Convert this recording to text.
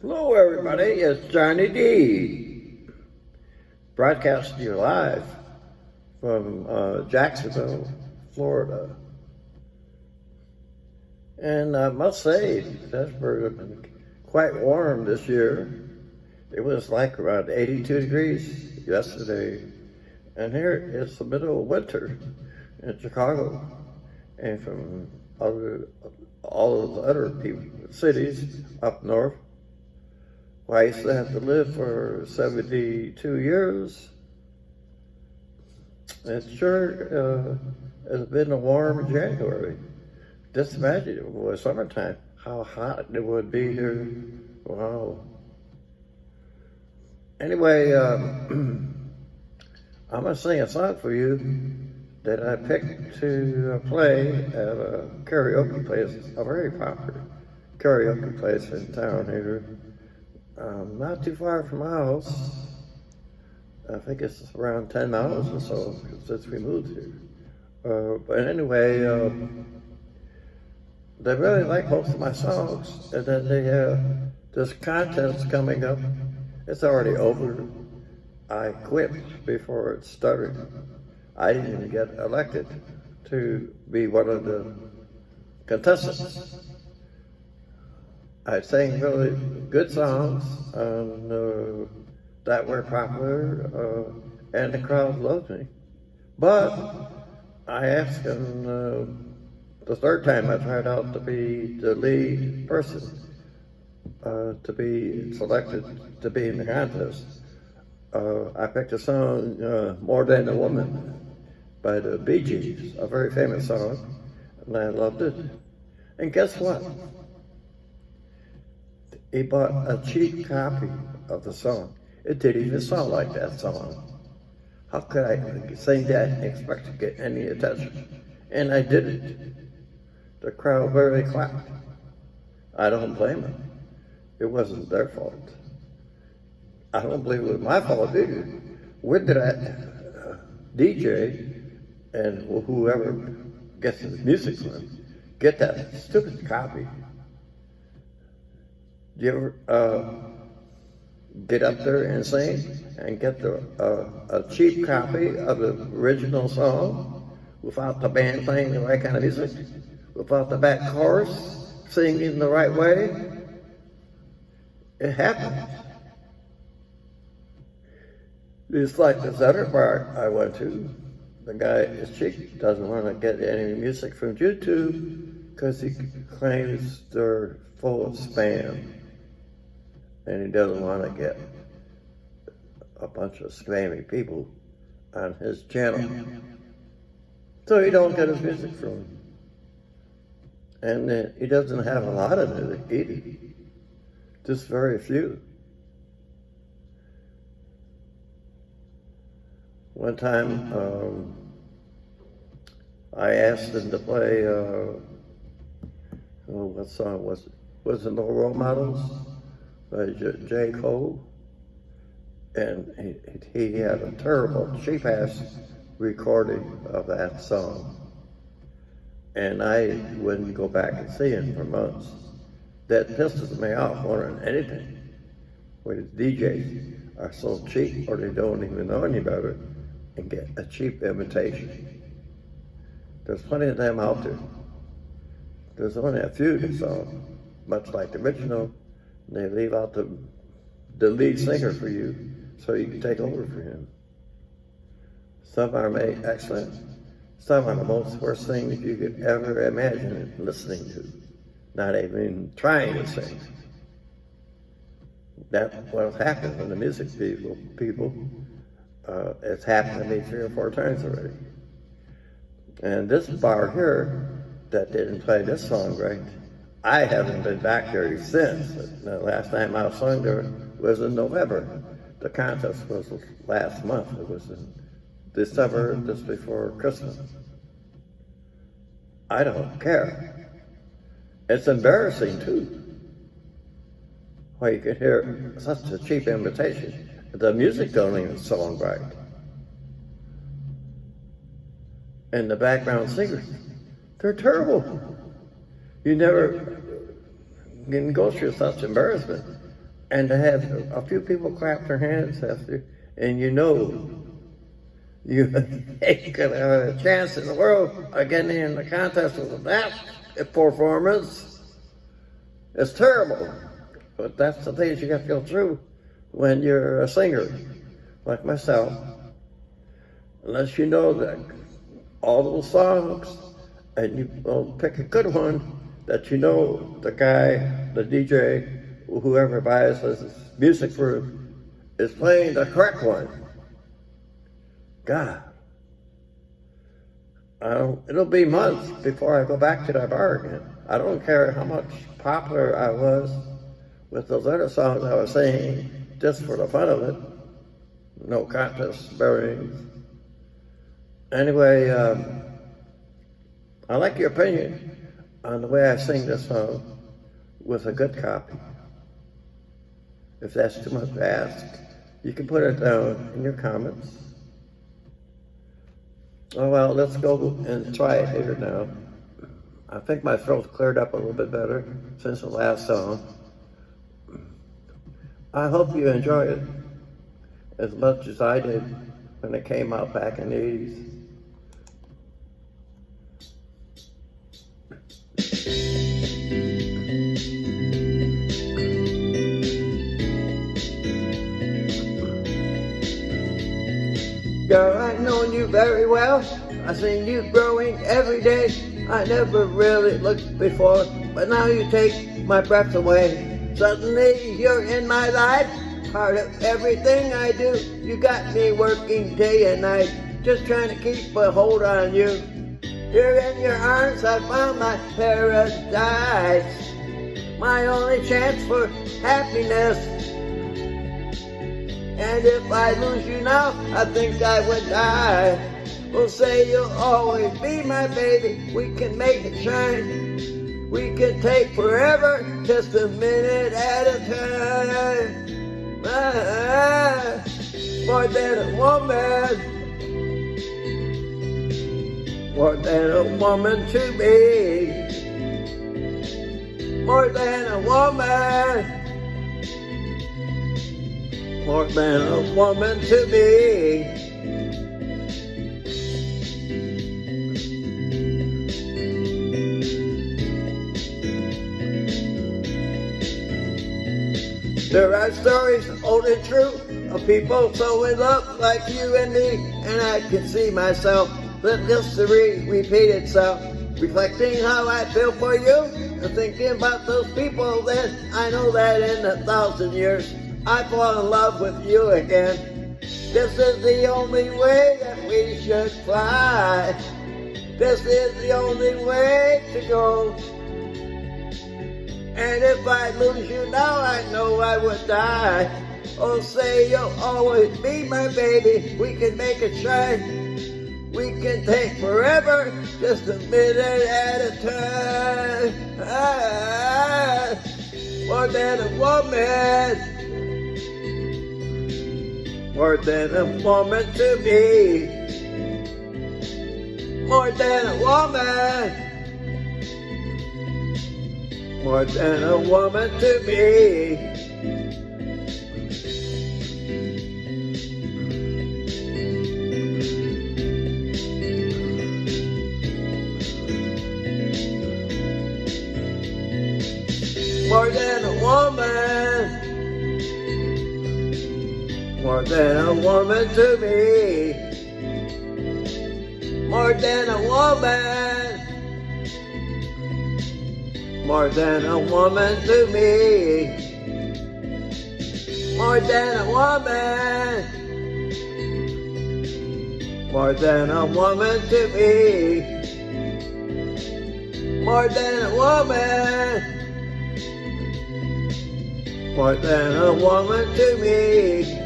Hello, everybody. It's Johnny D. Broadcasting you live from Jacksonville, Florida. And I must say, Pittsburgh has been quite warm this year. It was like around 82 degrees yesterday. And here it's the middle of winter in Chicago. And from all of the other cities up north, well, I used to have to live for 72 years. It sure has been a warm January. Just imagine if it was summertime, how hot it would be here. Wow. Anyway, I'm going to sing a song for you that I picked to play at a karaoke place, a very popular karaoke place in town here. Not too far from my house. I think it's around 10 miles or so since we moved here. But anyway, they really like most of my songs. And then they have this contest coming up. It's already over. I quit before it started. I didn't even get elected to be one of the contestants. I sang really good songs that were popular, and the crowd loved me. But I asked them the third time I tried out to be the lead person, to be selected to be in the contest. I picked a song, More Than a Woman, by the Bee Gees, a very famous song, and I loved it. And guess what? He bought a cheap copy of the song. It didn't even sound like that song. How could I sing that and expect to get any attention? And I didn't. The crowd barely clapped. I don't blame them. It wasn't their fault. I don't believe it was my fault either. Where did DJ and whoever gets the music from get that stupid copy? Do you ever get up there and sing and get a cheap copy of the original song without the band playing the right kind of music, without the back chorus singing the right way? It happens. It's like this other bar I went to. The guy is cheap, doesn't want to get any music from YouTube because he claims they're full of spam. And he doesn't want to get a bunch of spammy people on his channel. So he don't get his music from him. And he doesn't have a lot of music either. Just very few. One time, I asked him to play, what song was it? Was it No Role Models? By J. Cole, and he had a terrible, cheap-ass recording of that song, and I wouldn't go back and see him for months. That pisses me off more than anything, when DJs are so cheap, or they don't even know any better, and get a cheap imitation. There's plenty of them out there. There's only a few that sound much like the original. They leave out the lead singer for you so you can take over for him. Some are made excellent. Some are the most worst things you could ever imagine listening to, not even trying to sing. That's what happens when the music people. It's happened to me 3 or 4 times already. And this bar here that didn't play this song right, I haven't been back there since. The last time I sung there was in November. The contest was last month. It was in December, just before Christmas. I don't care. It's embarrassing too. Why you can hear such a cheap imitation. The music don't even sound right. And the background singers, they're terrible. You never can go through such embarrassment and to have a few people clap their hands after, and you know you ain't gonna have a chance in the world of getting in the contest with that performance. It's terrible, but that's the things you got to go through when you're a singer, like myself. Unless you know that all those songs, and you pick a good one that you know the guy, the DJ, whoever buys his music for is playing the correct one. God, it'll be months before I go back to that bar again. I don't care how much popular I was with those other songs I was singing just for the fun of it. No contest bearings. Anyway, I like your opinion on the way I sing this song with a good copy. If that's too much to ask, you can put it down in your comments. Oh well, let's go and try it here now. I think my throat's cleared up a little bit better since the last song. I hope you enjoy it as much as I did when it came out back in the 80s. Girl, I've known you very well. I've seen you growing every day. I never really looked before, but now you take my breath away. Suddenly you're in my life, part of everything I do. You got me working day and night, just trying to keep a hold on you. Here in your arms I found my paradise, my only chance for happiness. And if I lose you now, I think I would die. We'll say you'll always be my baby. We can make it shine. We can take forever, just a minute at a time. More than a woman. More than a woman to me. More than a woman. More than a woman to me. There are stories, old and true, of people so in love like you and me, and I can see myself, let history repeat itself, reflecting how I feel for you, and thinking about those people then, I know that in 1,000 years, I fall in love with you again. This is the only way that we should fly. This is the only way to go. And if I lose you now, I know I would die. Oh, say you'll always be my baby. We can make it shine. We can take forever, just a minute at a time. More than a woman. More than a woman to me. More than a woman. More than a woman to me. More than a woman. More than a woman to me. More than a woman. More than a woman to me. More than a woman. More than a woman to me. More than a woman. More than a woman to me.